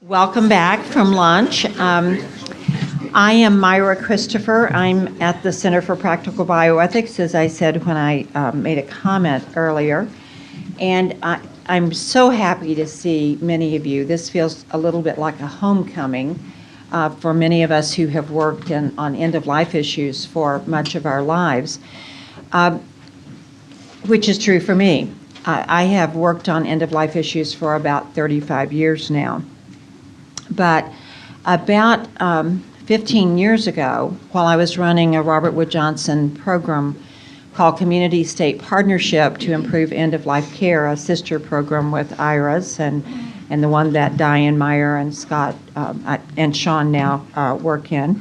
Welcome back from lunch. I am Myra Christopher. I'm at the Center for Practical Bioethics, as I said when I made a comment earlier. And I'm so happy to see many of you. This feels a little bit like a homecoming for many of us who have worked on end-of-life issues for much of our lives, which is true for me. I have worked on end-of-life issues for about 35 years now. But about 15 years ago, while I was running a Robert Wood Johnson program called Community State Partnership to Improve End-of-Life Care, a sister program with IRA's and the one that Diane, Myra, and Scott and Sean now work in,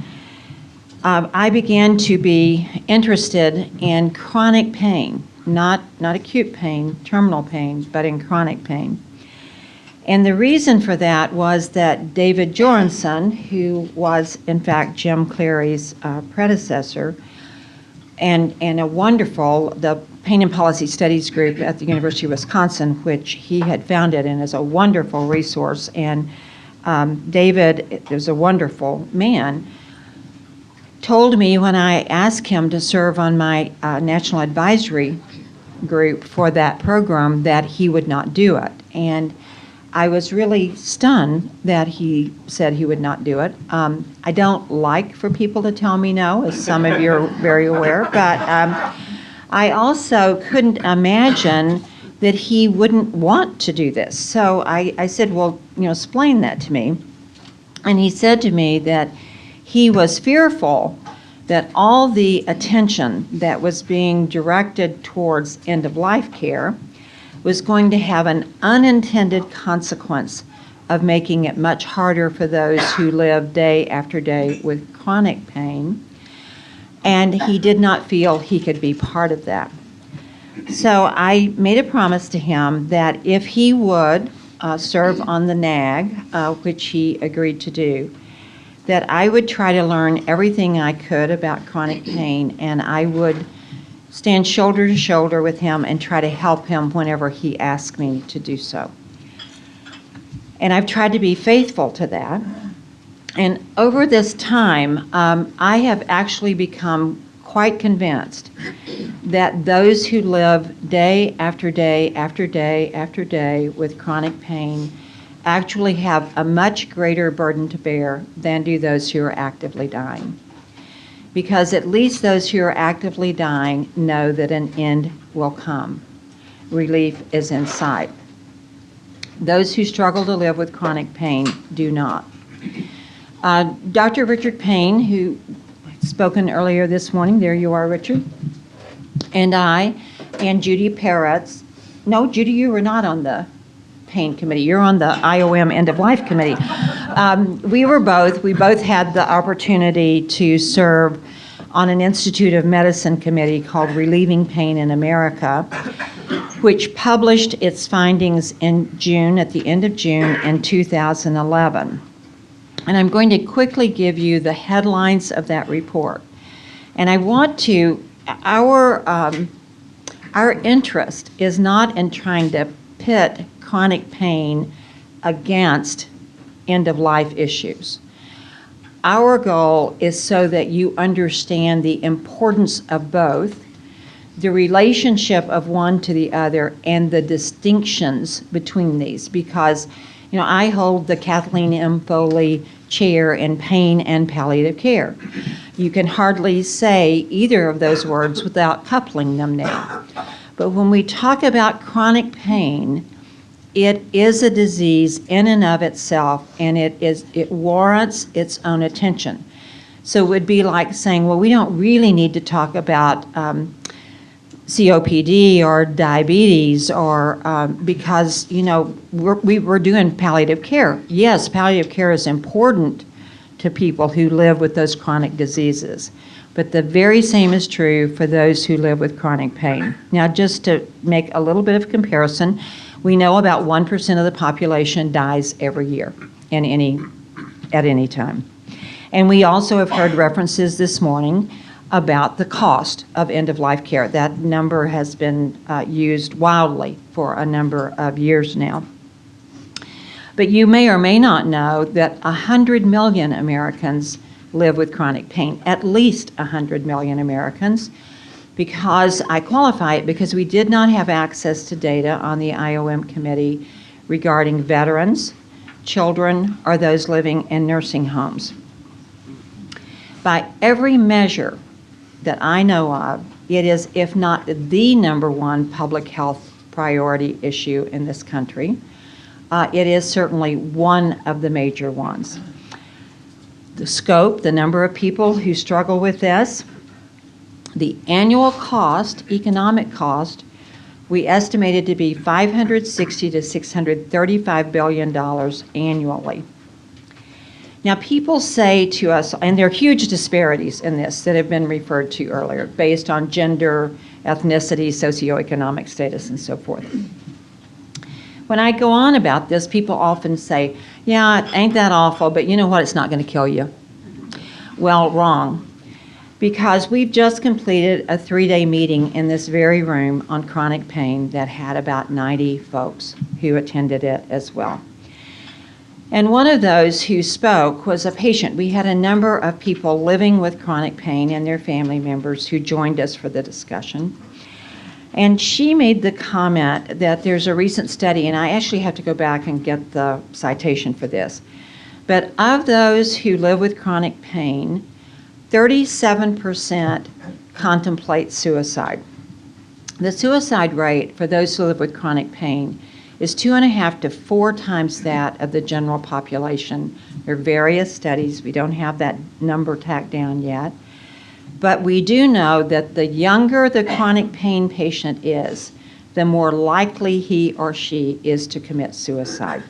I began to be interested in chronic pain, not acute pain, terminal pain, but in chronic pain. And the reason for that was that David Joranson, who was in fact Jim Cleary's predecessor, and a wonderful, the Pain and Policy Studies group at the University of Wisconsin, which he had founded and is a wonderful resource. And David is a wonderful man, told me when I asked him to serve on my national advisory group for that program that he would not do it. And I was really stunned that he said he would not do it. I don't like for people to tell me no, as some of you are very aware, but I also couldn't imagine that he wouldn't want to do this. So I said, well, explain that to me. And he said to me that he was fearful that all the attention that was being directed towards end-of-life care was going to have an unintended consequence of making it much harder for those who live day after day with chronic pain, and he did not feel he could be part of that. So I made a promise to him that if he would serve on the NAG, which he agreed to do, that I would try to learn everything I could about chronic pain, and I would stand shoulder to shoulder with him and try to help him whenever he asked me to do so. And I've tried to be faithful to that. And over this time, I have actually become quite convinced that those who live day after day after day after day with chronic pain actually have a much greater burden to bear than do those who are actively dying. Because at least those who are actively dying know that an end will come. Relief is in sight. Those who struggle to live with chronic pain do not. Dr. Richard Payne, who had spoken earlier this morning, there you are, Richard, and I, and Judy Peretz. No, Judy, you were not on the Pain Committee. You're on the IOM End of Life Committee. We both had the opportunity to serve on an Institute of Medicine committee called Relieving Pain in America, which published its findings in June, at the end of June in 2011. And I'm going to quickly give you the headlines of that report. And I want to, our interest is not in trying to pit chronic pain against end-of-life issues. Our goal is so that you understand the importance of both, the relationship of one to the other, and the distinctions between these. Because, I hold the Kathleen M. Foley Chair in Pain and Palliative Care. You can hardly say either of those words without coupling them now. But when we talk about chronic pain, it is a disease in and of itself, and it warrants its own attention. So it would be like saying, well, we don't really need to talk about COPD or diabetes, or because we're doing palliative care. Yes, palliative care is important to people who live with those chronic diseases, but the very same is true for those who live with chronic pain. Now, just to make a little bit of comparison, we know about 1% of the population dies every year at any time. And we also have heard references this morning about the cost of end-of-life care. That number has been used wildly for a number of years now. But you may or may not know that 100 million Americans live with chronic pain, at least 100 million Americans, because I qualify it because we did not have access to data on the IOM committee regarding veterans, children, or those living in nursing homes. By every measure that I know of, it is, if not the number one public health priority issue in this country. It is certainly one of the major ones. The scope, the number of people who struggle with this, the annual cost, economic cost, we estimated to be $560 to $635 billion annually. Now, people say to us, and there are huge disparities in this that have been referred to earlier, based on gender, ethnicity, socioeconomic status, and so forth. When I go on about this, people often say, yeah, it ain't that awful, but you know what, it's not going to kill you. Well, wrong. Because we've just completed a 3-day meeting in this very room on chronic pain that had about 90 folks who attended it as well. And one of those who spoke was a patient. We had a number of people living with chronic pain and their family members who joined us for the discussion. And she made the comment that there's a recent study, and I actually have to go back and get the citation for this, but of those who live with chronic pain, 37% contemplate suicide. The suicide rate for those who live with chronic pain is 2.5 to 4 times that of the general population. There are various studies. We don't have that number tacked down yet. But we do know that the younger the chronic pain patient is, the more likely he or she is to commit suicide.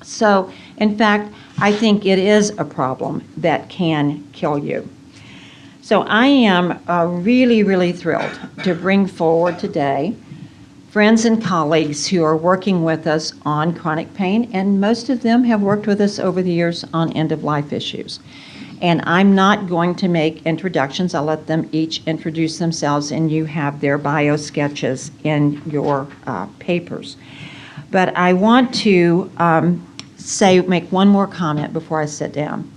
So, in fact, I think it is a problem that can kill you. So I am really, really thrilled to bring forward today friends and colleagues who are working with us on chronic pain, and most of them have worked with us over the years on end-of-life issues. And I'm not going to make introductions. I'll let them each introduce themselves, and you have their bio sketches in your papers. But I want to make one more comment before I sit down.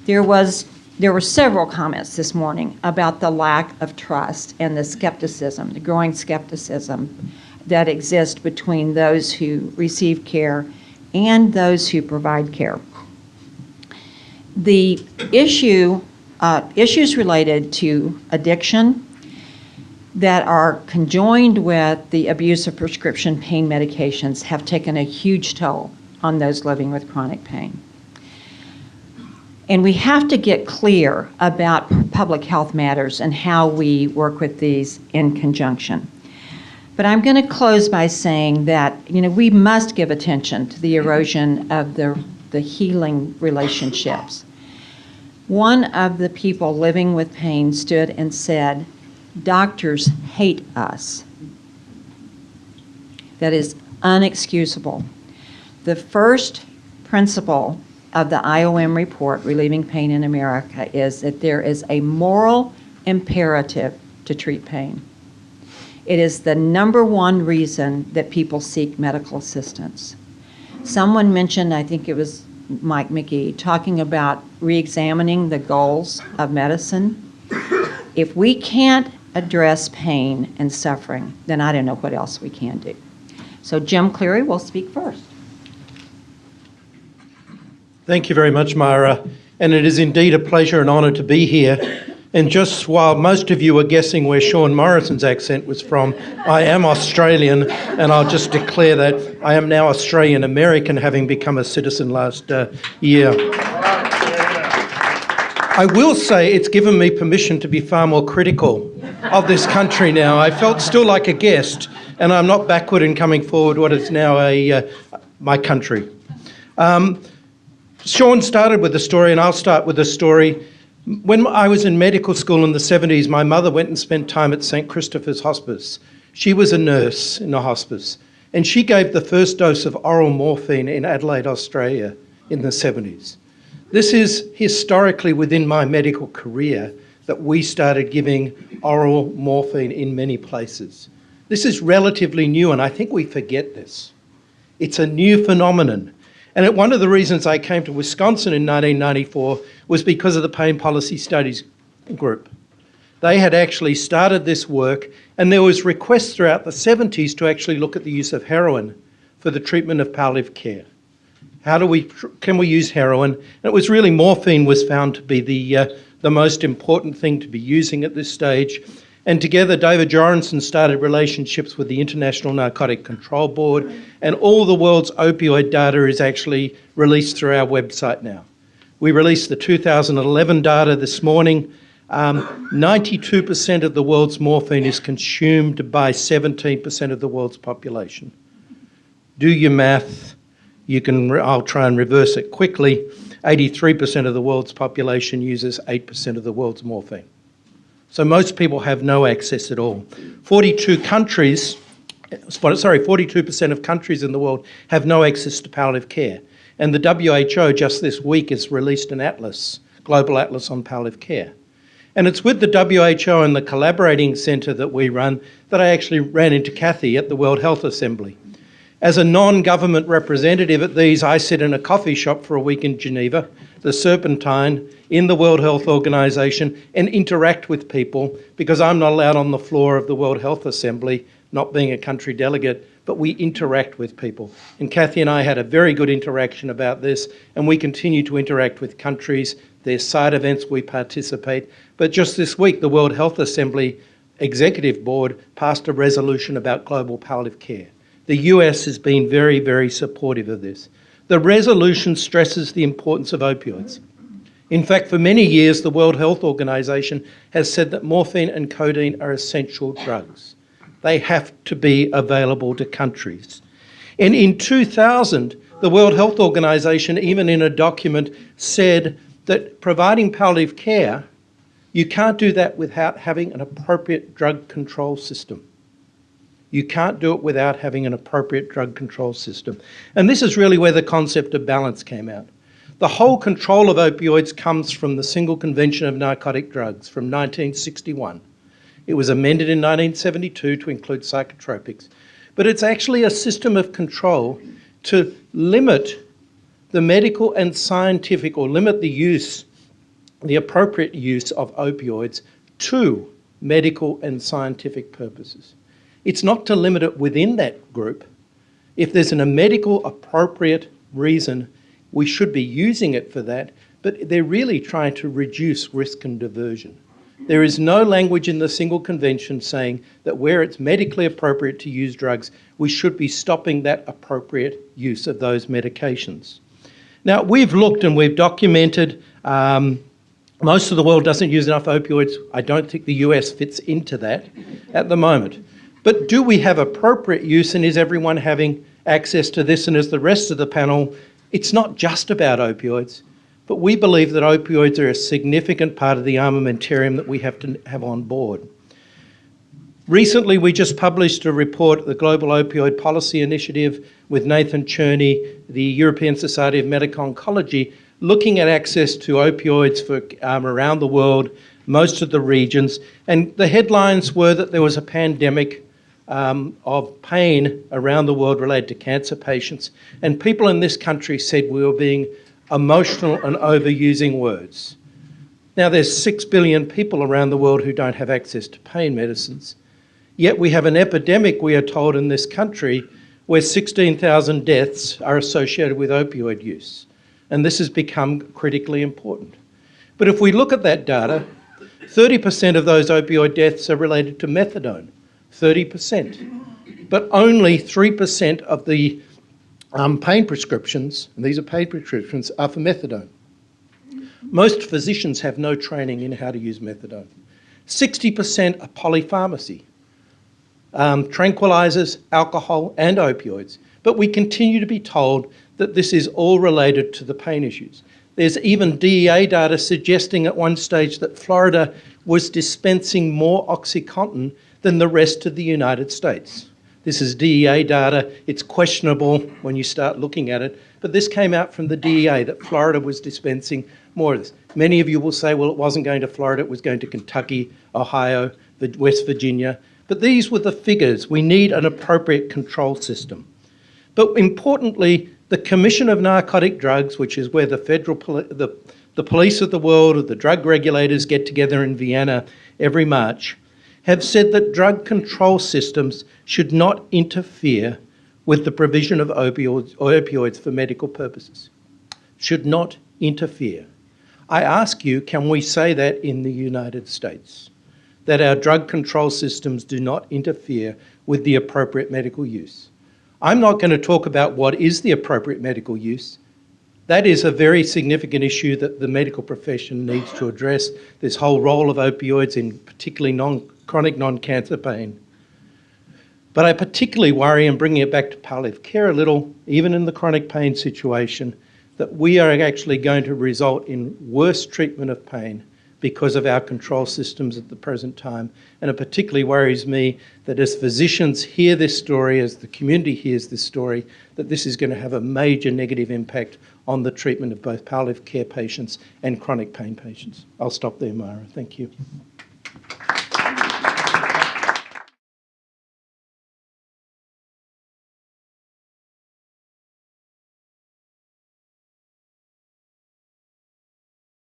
There were several comments this morning about the lack of trust and the skepticism, the growing skepticism that exists between those who receive care and those who provide care. The issues related to addiction that are conjoined with the abuse of prescription pain medications have taken a huge toll on those living with chronic pain. And we have to get clear about public health matters and how we work with these in conjunction. But I'm going to close by saying that, we must give attention to the erosion of the healing relationships. One of the people living with pain stood and said, "Doctors hate us." That is unexcusable. The first principle of the IOM report, Relieving Pain in America, is that there is a moral imperative to treat pain. It is the number one reason that people seek medical assistance. Someone mentioned, I think it was Mike McGee, talking about re-examining the goals of medicine. If we can't address pain and suffering, then I don't know what else we can do. So Jim Cleary will speak first. Thank you very much, Myra, and it is indeed a pleasure and honour to be here. And just while most of you are guessing where Sean Morrison's accent was from, I am Australian, and I'll just declare that I am now Australian American, having become a citizen last year. I will say it's given me permission to be far more critical of this country now. I felt still like a guest, and I'm not backward in coming forward what is now my country. Sean started with a story, and I'll start with a story. When I was in medical school in the 70s, my mother went and spent time at St. Christopher's Hospice. She was a nurse in a hospice, and she gave the first dose of oral morphine in Adelaide, Australia in the 70s. This is historically within my medical career that we started giving oral morphine in many places. This is relatively new, and I think we forget this. It's a new phenomenon. And one of the reasons I came to Wisconsin in 1994 was because of the Pain Policy Studies group. They had actually started this work, and there was requests throughout the 70s to actually look at the use of heroin for the treatment of palliative care. Can we use heroin? And it was really morphine was found to be the most important thing to be using at this stage. And together, David Joranson started relationships with the International Narcotic Control Board, and all the world's opioid data is actually released through our website now. We released the 2011 data this morning. 92% of the world's morphine is consumed by 17% of the world's population. Do your math. I'll try and reverse it quickly. 83% of the world's population uses 8% of the world's morphine. So most people have no access at all. 42% of countries in the world have no access to palliative care. And the WHO just this week has released an atlas, global atlas on palliative care. And it's with the WHO and the collaborating centre that we run that I actually ran into Kathy at the World Health Assembly. As a non-government representative at these, I sit in a coffee shop for a week in Geneva, the Serpentine, in the World Health Organization, and interact with people because I'm not allowed on the floor of the World Health Assembly, not being a country delegate, but we interact with people. And Kathy and I had a very good interaction about this, and we continue to interact with countries. There's side events we participate. But just this week, the World Health Assembly Executive Board passed a resolution about global palliative care. The US has been very, very supportive of this. The resolution stresses the importance of opioids. In fact, for many years, the World Health Organization has said that morphine and codeine are essential drugs. They have to be available to countries. And in 2000, the World Health Organization, even in a document, said that providing palliative care, you can't do that without having an appropriate drug control system. You can't do it without having an appropriate drug control system. And this is really where the concept of balance came out. The whole control of opioids comes from the Single Convention of Narcotic Drugs from 1961. It was amended in 1972 to include psychotropics. But it's actually a system of control to limit the medical and scientific, or limit the use, the appropriate use of opioids to medical and scientific purposes. It's not to limit it within that group. If there's a medical appropriate reason, we should be using it for that, but they're really trying to reduce risk and diversion. There is no language in the Single Convention saying that where it's medically appropriate to use drugs, we should be stopping that appropriate use of those medications. Now, we've looked and we've documented, most of the world doesn't use enough opioids. I don't think the US fits into that at the moment. But do we have appropriate use, and is everyone having access to this? And as the rest of the panel, it's not just about opioids, but we believe that opioids are a significant part of the armamentarium that we have to have on board. Recently, we just published a report, the Global Opioid Policy Initiative, with Nathan Cherney, the European Society of Medical Oncology, looking at access to opioids for around the world, most of the regions. And the headlines were that there was a pandemic of pain around the world related to cancer patients. And people in this country said we were being emotional and overusing words. Now, there's 6 billion people around the world who don't have access to pain medicines. Yet we have an epidemic, we are told, in this country where 16,000 deaths are associated with opioid use. And this has become critically important. But if we look at that data, 30% of those opioid deaths are related to methadone, 30%. But only 3% of the pain prescriptions, and these are pain prescriptions, are for methadone. Most physicians have no training in how to use methadone. 60% are polypharmacy, tranquilizers, alcohol, and opioids. But we continue to be told that this is all related to the pain issues. There's even DEA data suggesting at one stage that Florida was dispensing more OxyContin than the rest of the United States. This is DEA data. It's questionable when you start looking at it, but this came out from the DEA that Florida was dispensing more of this. Many of you will say, well, it wasn't going to Florida, it was going to Kentucky, Ohio, West Virginia. But these were the figures. We need an appropriate control system. But importantly, the Commission of Narcotic Drugs, which is where the the police of the world, or the drug regulators, get together in Vienna every March, have said that drug control systems should not interfere with the provision of opioids for medical purposes. Should not interfere. I ask you, can we say that in the United States? That our drug control systems do not interfere with the appropriate medical use? I'm not going to talk about what is the appropriate medical use. That is a very significant issue that the medical profession needs to address, this whole role of opioids in particularly chronic non-cancer pain. But I particularly worry, and bringing it back to palliative care a little, even in the chronic pain situation, that we are actually going to result in worse treatment of pain because of our control systems at the present time. And it particularly worries me that as physicians hear this story, as the community hears this story, that this is going to have a major negative impact on the treatment of both palliative care patients and chronic pain patients. I'll stop there, Myra. Thank you.